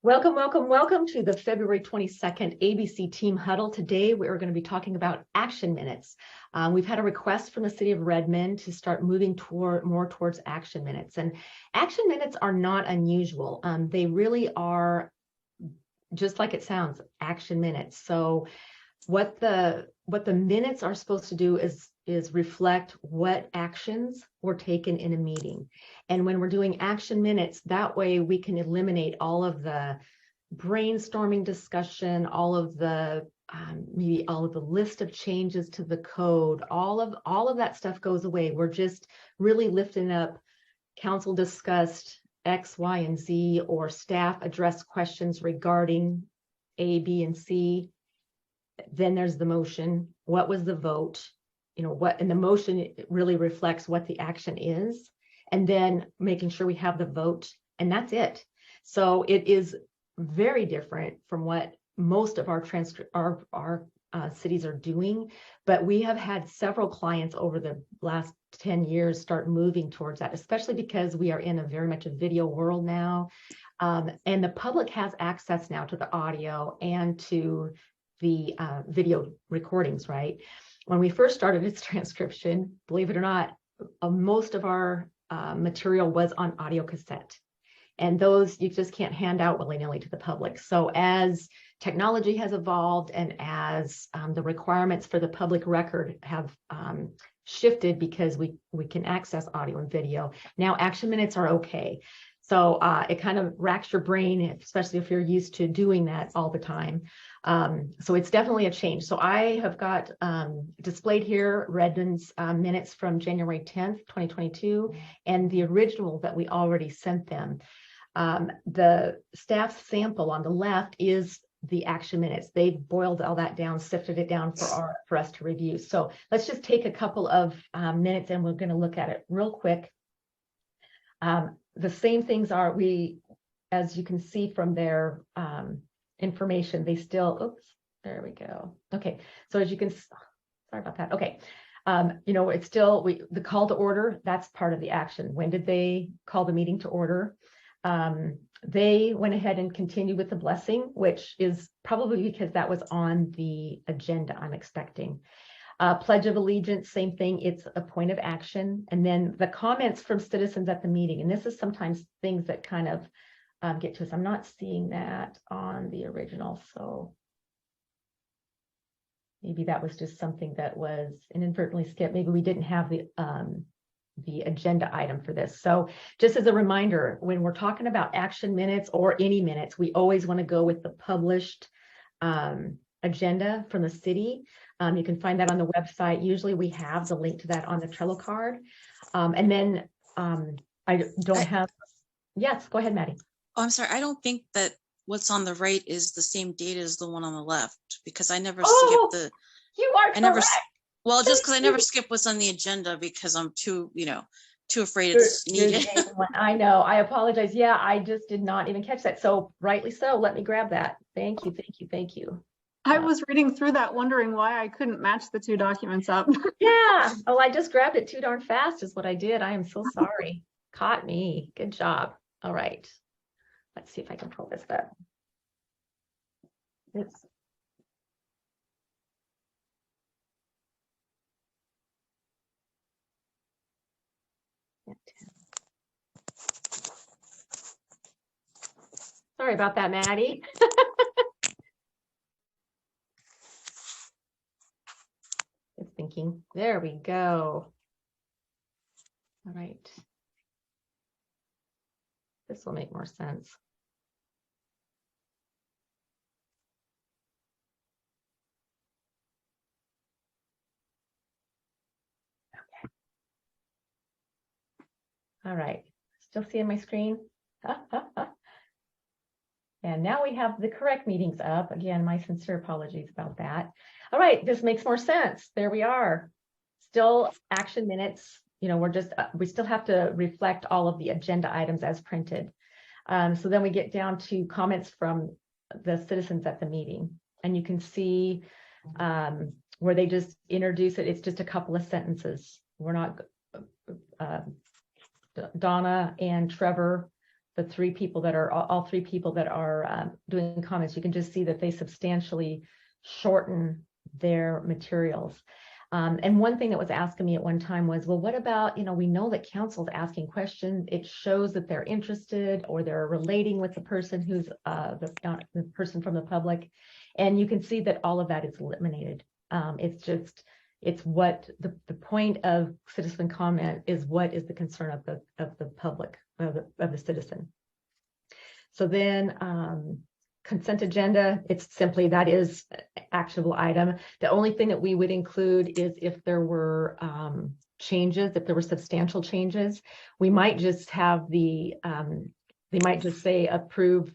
Welcome, welcome, welcome to the February 22nd ABC Team Huddle. Today, we're going to be talking about action minutes. We've had a request from the city of Redmond to start moving more towards action minutes. And action minutes are not unusual. They really are, just like it sounds, action minutes. So what the minutes are supposed to do is reflect what actions were taken in a meeting. And when we're doing action minutes, that way we can eliminate all of the brainstorming discussion, all of the maybe all of the list of changes to the code, all of that stuff goes away. We're just really lifting up council discussed X, Y, and Z, or staff addressed questions regarding A, B, and C. Then there's the motion. What was the vote? And the motion really reflects what the action is, and then making sure we have the vote, and that's it. So it is very different from what most of our cities are doing, but we have had several clients over the last 10 years start moving towards that, especially because we are in a very much a video world now, and the public has access now to the audio and to the video recordings, right? When we first started its transcription, believe it or not, most of our material was on audio cassette. And those you just can't hand out willy-nilly to the public. So as technology has evolved and as the requirements for the public record have shifted, because we can access audio and video, now action minutes are okay. So it kind of racks your brain, especially if you're used to doing that all the time. So it's definitely a change. So I have got displayed here Redmond's minutes from January 10th, 2022, and the original that we already sent them. The staff sample on the left is the action minutes. They've boiled all that down, sifted it down for us to review. So let's just take a couple of minutes and we're going to look at it real quick. The same things are, as you can see from their information, they still, oops, there we go. Okay, so as you can, sorry about that. Okay, it's still, the call to order, that's part of the action. When did they call the meeting to order? They went ahead and continued with the blessing, which is probably because that was on the agenda, I'm expecting. Pledge of Allegiance, same thing, it's a point of action. And then the comments from citizens at the meeting, and this is sometimes things that kind of get to us. I'm not seeing that on the original, so maybe that was just something that was inadvertently skipped. Maybe we didn't have the agenda item for this. So just as a reminder, when we're talking about action minutes or any minutes, we always want to go with the published agenda from the city. You can find that on the website. Usually we have the link to that on the Trello card. And then yes, go ahead, Maddie. Oh, I'm sorry. I don't think that what's on the right is the same date as the one on the left, because I never skipped the. You are correct. Well, just because I never skip what's on the agenda because I'm too afraid it's needed. I know. I apologize. Yeah, I just did not even catch that. So rightly so. Let me grab that. Thank you. Thank you. Thank you. I was reading through that, wondering why I couldn't match the two documents up. Yeah. Oh, I just grabbed it too darn fast is what I did. I am so sorry. Caught me. Good job. All right. Let's see if I can pull this up. Oops. Sorry about that, Maddie. It's thinking. There we go. All right. This will make more sense. Okay. All right. Still seeing my screen? And now we have the correct meetings up. Again, my sincere apologies about that. All right, this makes more sense. There we are. Still action minutes. We still have to reflect all of the agenda items as printed. So then we get down to comments from the citizens at the meeting. And you can see where they just introduce it. It's just a couple of sentences. We're not, Donna and Trevor the three people that are, all three people that are doing comments, you can just see that they substantially shorten their materials. And one thing that was asking me at one time was, well, what about, we know that council's asking questions. It shows that they're interested or they're relating with the person who's the person from the public. And you can see that all of that is eliminated. It's what the point of citizen comment is, what is the concern of the public, of the citizen. So then consent agenda, it's simply that is actionable item. The only thing that we would include is if there were changes, if there were substantial changes, we might just have they might just say approve.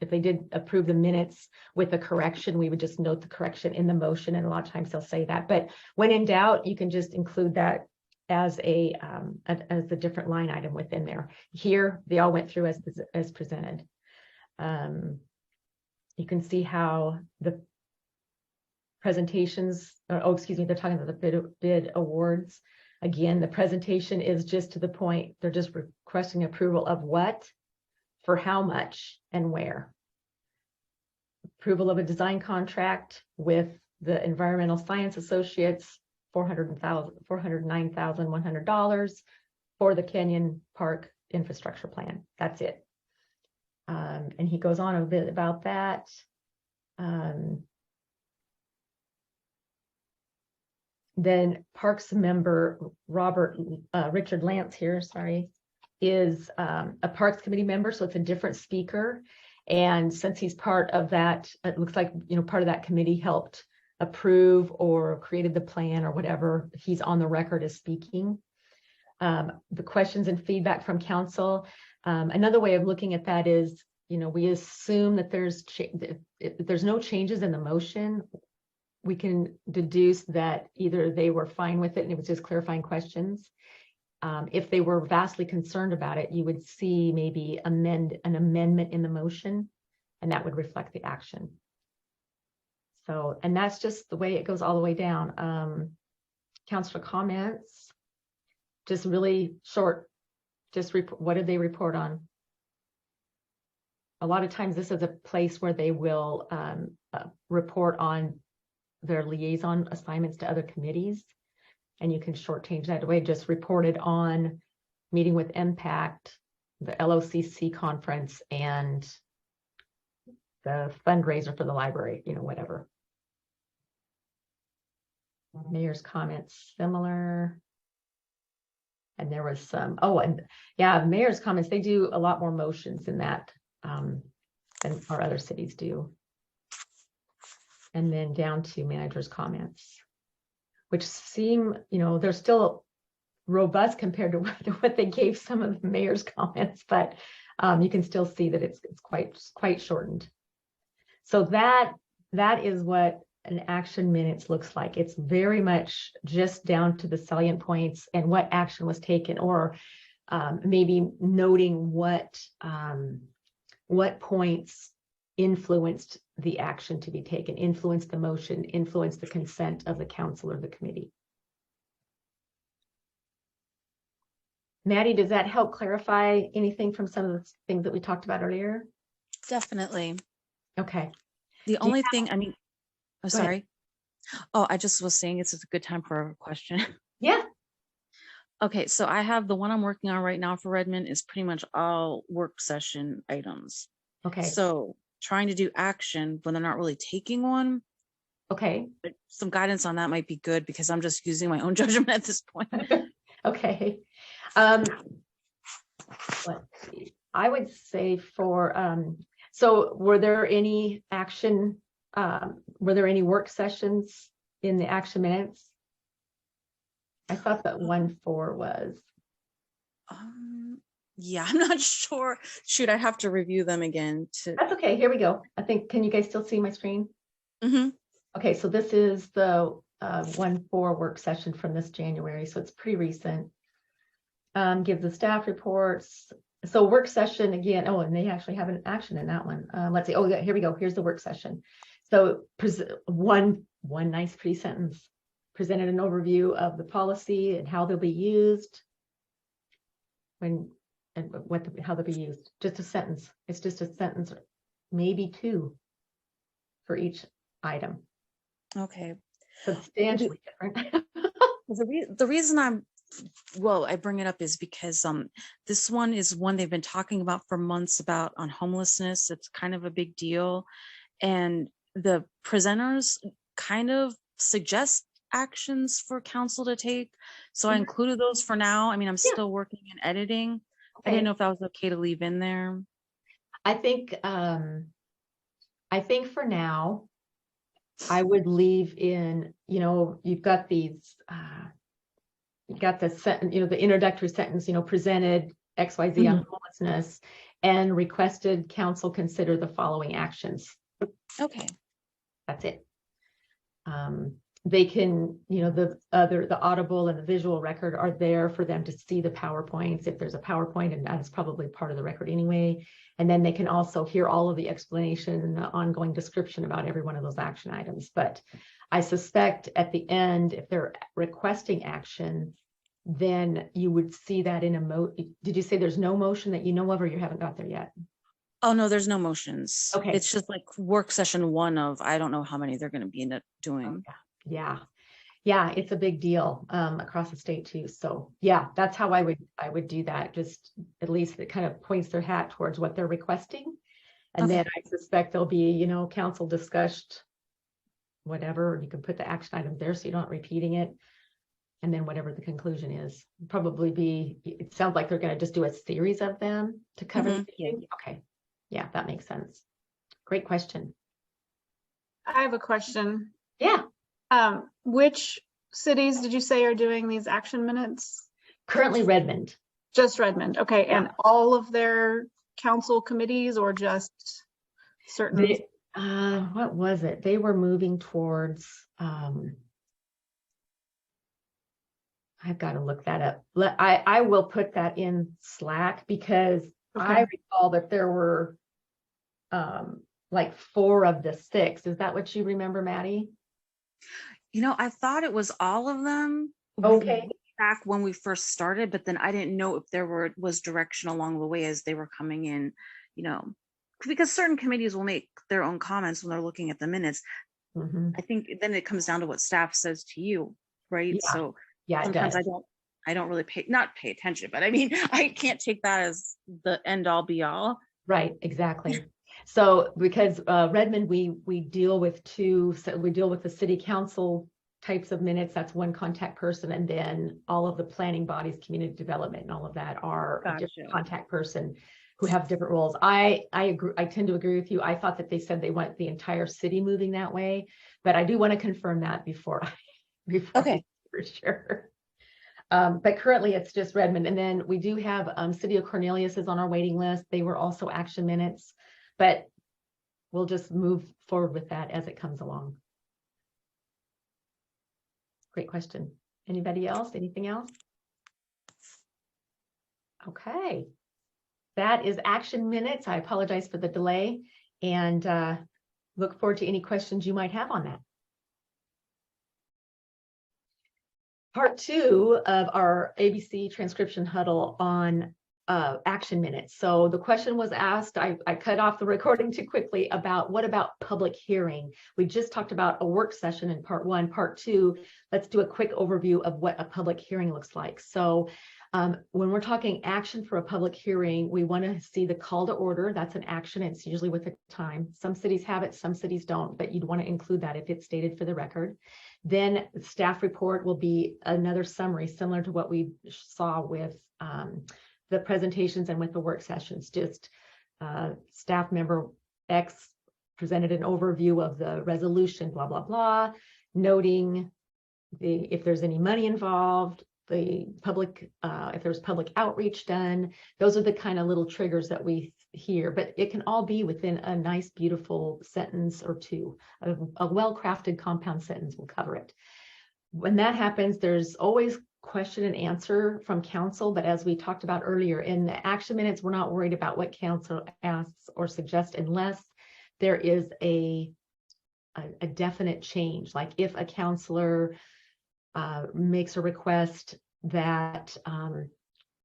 If they did approve the minutes with a correction, we would just note the correction in the motion, and a lot of times they'll say that. But when in doubt, you can just include that as a different line item within there. Here, they all went through as presented. You can see how the presentations, they're talking about the bid awards. Again, the presentation is just to the point. They're just requesting approval of what, for how much, and where. Approval of a design contract with the Environmental Science Associates, $409,100 for the Canyon Park infrastructure plan. That's it. And he goes on a bit about that. Then Parks member Richard Lance here, is a Parks Committee member, so it's a different speaker. And since he's part of that, it looks like, part of that committee helped approve or created the plan or whatever, he's on the record as speaking. The questions and feedback from council. Another way of looking at that is, we assume that if there's no changes in the motion, we can deduce that either they were fine with it and it was just clarifying questions. If they were vastly concerned about it, you would see maybe an amendment in the motion, and that would reflect the action. So, and that's just the way it goes all the way down. Councilor comments, just really short, what did they report on? A lot of times this is a place where they will report on their liaison assignments to other committees. And you can shortchange that away, just reported on meeting with Impact, the LOCC conference, and the fundraiser for the library, whatever. Mayor's comments, similar. And there was some, mayor's comments, they do a lot more motions in that than our other cities do. And then down to manager's comments, which seem, they're still robust compared to what they gave some of the mayor's comments, but you can still see that it's quite shortened. So that is what an action minutes looks like. It's very much just down to the salient points and what action was taken, or maybe noting what points influenced the action to be taken, influenced the motion, influenced the consent of the council or the committee. Maddie, does that help clarify anything from some of the things that we talked about earlier? Definitely. Okay. The only thing, oh, sorry. Oh, I just was saying it's a good time for a question. Yeah. Okay, so I have the one I'm working on right now for Redmond is pretty much all work session items. Okay. So trying to do action when they're not really taking one. Okay. Some guidance on that might be good because I'm just using my own judgment at this point. Okay. Let's see. I would say so were there any action, were there any work sessions in the action minutes? I thought that 1-4 was. Yeah, I'm not sure. Shoot, I have to review them again. That's okay. Here we go. I think, can you guys still see my screen? Mm-hmm. Okay, so this is the 1-4 work session from this January, so it's pretty recent. Give the staff reports. So work session again. Oh, and they actually have an action in that one. Let's see. Oh, yeah, here we go. Here's the work session. So one nice pretty sentence. Presented an overview of the policy and how they'll be used. When and how they'll be used. Just a sentence. It's just a sentence, maybe two for each item. Okay. Substantially different. The reason I bring it up is because this one is one they've been talking about for months about on homelessness. It's kind of a big deal, and the presenters kind of suggest actions for council to take. So I included those for now. I mean, I'm still working and editing. I didn't know if that was okay to leave in there. I think for now, I would leave in, you've got these, you've got the sentence, the introductory sentence, presented XYZ on homelessness and requested council consider the following actions. Okay. That's it. They can, the audible and the visual record are there for them to see the PowerPoints if there's a PowerPoint, and that's probably part of the record anyway. And then they can also hear all of the explanation and the ongoing description about every one of those action items. But I suspect at the end, if they're requesting action, then you would see that in did you say there's no motion that you know of, or you haven't got there yet? Oh, no, there's no motions. Okay. It's just like work session 1 of, I don't know how many they're going to be doing. Oh, yeah, it's a big deal across the state too. So yeah, that's how I would do that. Just at least it kind of points their hat towards what they're requesting. And then I suspect there'll be, council discussed whatever, you can put the action items there so you're not repeating it. And then whatever the conclusion is, probably it sounds like they're going to just do a series of them to cover the thing. Okay. Yeah, that makes sense. Great question. I have a question. Yeah. Which cities did you say are doing these action minutes? Currently Redmond. Just Redmond. Okay. Yeah. And all of their council committees, or just certain? What was it? They were moving towards, I've got to look that up. I will put that in Slack because I recall that there were like 4 of the 6. Is that what you remember, Maddie? I thought it was all of them. Okay. Back when we first started, but then I didn't know if there was direction along the way as they were coming in, because certain committees will make their own comments when they're looking at the minutes. I think then it comes down to what staff says to you, right? Yeah. So yeah, sometimes I don't really not pay attention, but I mean, I can't take that as the end all be all. Right, exactly. So because Redmond, we deal with 2, so we deal with the city council types of minutes. That's one contact person, and then all of the planning bodies, community development, and all of that are a different contact person who have different roles. I agree. I tend to agree with you. I thought that they said they want the entire city moving that way, but I do want to confirm that before for sure. But currently it's just Redmond, and then we do have City of Cornelius is on our waiting list. They were also action minutes, but we'll just move forward with that as it comes along. Great question. Anybody else? Anything else? Okay. That is action minutes. I apologize for the delay, and look forward to any questions you might have on that. Part 2 of our ABC transcription huddle on action minutes. So the question was asked, I cut off the recording too quickly, about what about public hearing? We just talked about a work session in part 1. Part 2, let's do a quick overview of what a public hearing looks like. So when we're talking action for a public hearing, we want to see the call to order. That's an action. It's usually with a time. Some cities have it, some cities don't, but you'd want to include that if it's stated for the record. Then the staff report will be another summary similar to what we saw with the presentations and with the work sessions. Just staff member X presented an overview of the resolution, blah, blah, blah, noting if there's any money involved, the public, if there's public outreach done. Those are the kind of little triggers that we hear, but it can all be within a nice, beautiful sentence or 2. A well-crafted compound sentence will cover it. When that happens, there's always question and answer from council, but as we talked about earlier, in the action minutes, we're not worried about what council asks or suggests unless there is a definite change. Like if a counselor makes a request that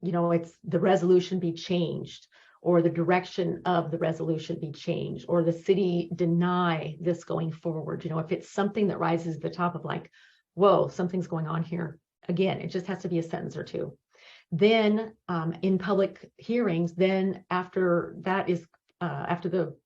it's the resolution be changed, or the direction of the resolution be changed, or the city deny this going forward. If it's something that rises to the top of like, whoa, something's going on here. Again, it just has to be a sentence or two. Then in public hearings, then after that is, after the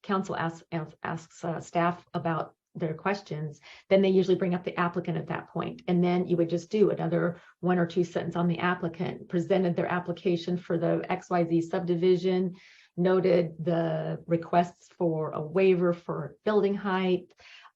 council asks staff about their questions, then they usually bring up the applicant at that point. And then you would just do another 1 or 2 sentences on the applicant, presented their application for the XYZ subdivision, noted the requests for a waiver for building height,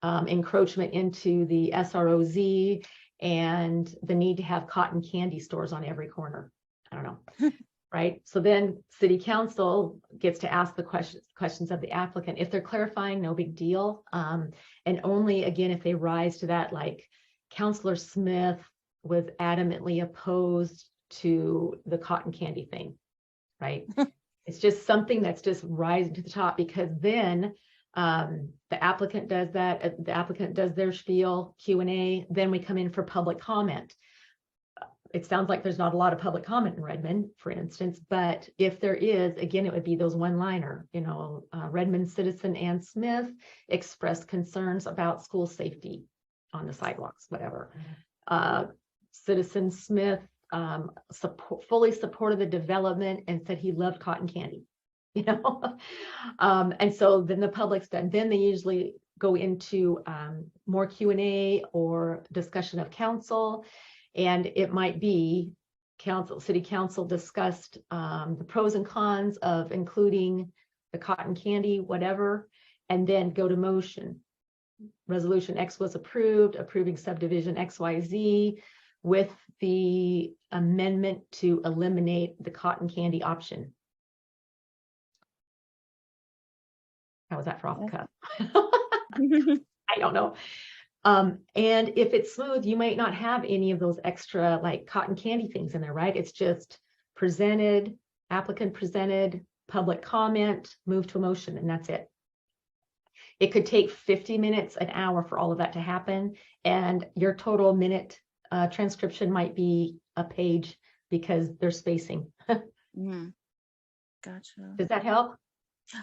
encroachment into the SROZ, and the need to have cotton candy stores on every corner. I don't know. Right? So then city council gets to ask the questions of the applicant. If they're clarifying, no big deal. And only, again, if they rise to that, like Councilor Smith was adamantly opposed to the cotton candy thing, right? It's just something that's just rising to the top, because then the applicant does that, the applicant does their spiel, Q&A, then we come in for public comment. It sounds like there's not a lot of public comment in Redmond, for instance, but if there is, again, it would be those one-liner, Redmond citizen Ann Smith expressed concerns about school safety on the sidewalks, whatever. Citizen Smith fully supported the development and said he loved cotton candy, and so then the public's done. Then they usually go into more Q&A or discussion of council. And it might be city council discussed the pros and cons of including the cotton candy, whatever, and then go to motion. Resolution X was approved, approving subdivision XYZ with the amendment to eliminate the cotton candy option. How was that for off the cuff? I don't know. And if it's smooth, you might not have any of those extra like cotton candy things in there, right? It's just presented, applicant presented, public comment, move to a motion, and that's it. It could take 50 minutes, an hour for all of that to happen. And your total minute transcription might be a page because there's spacing. Gotcha. Does that help?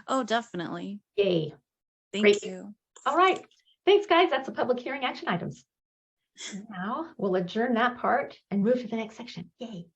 Oh, definitely. Yay. Thank Great. you. All right. Thanks, guys. That's the public hearing action items. Now we'll adjourn that part and move to the next section. Yay.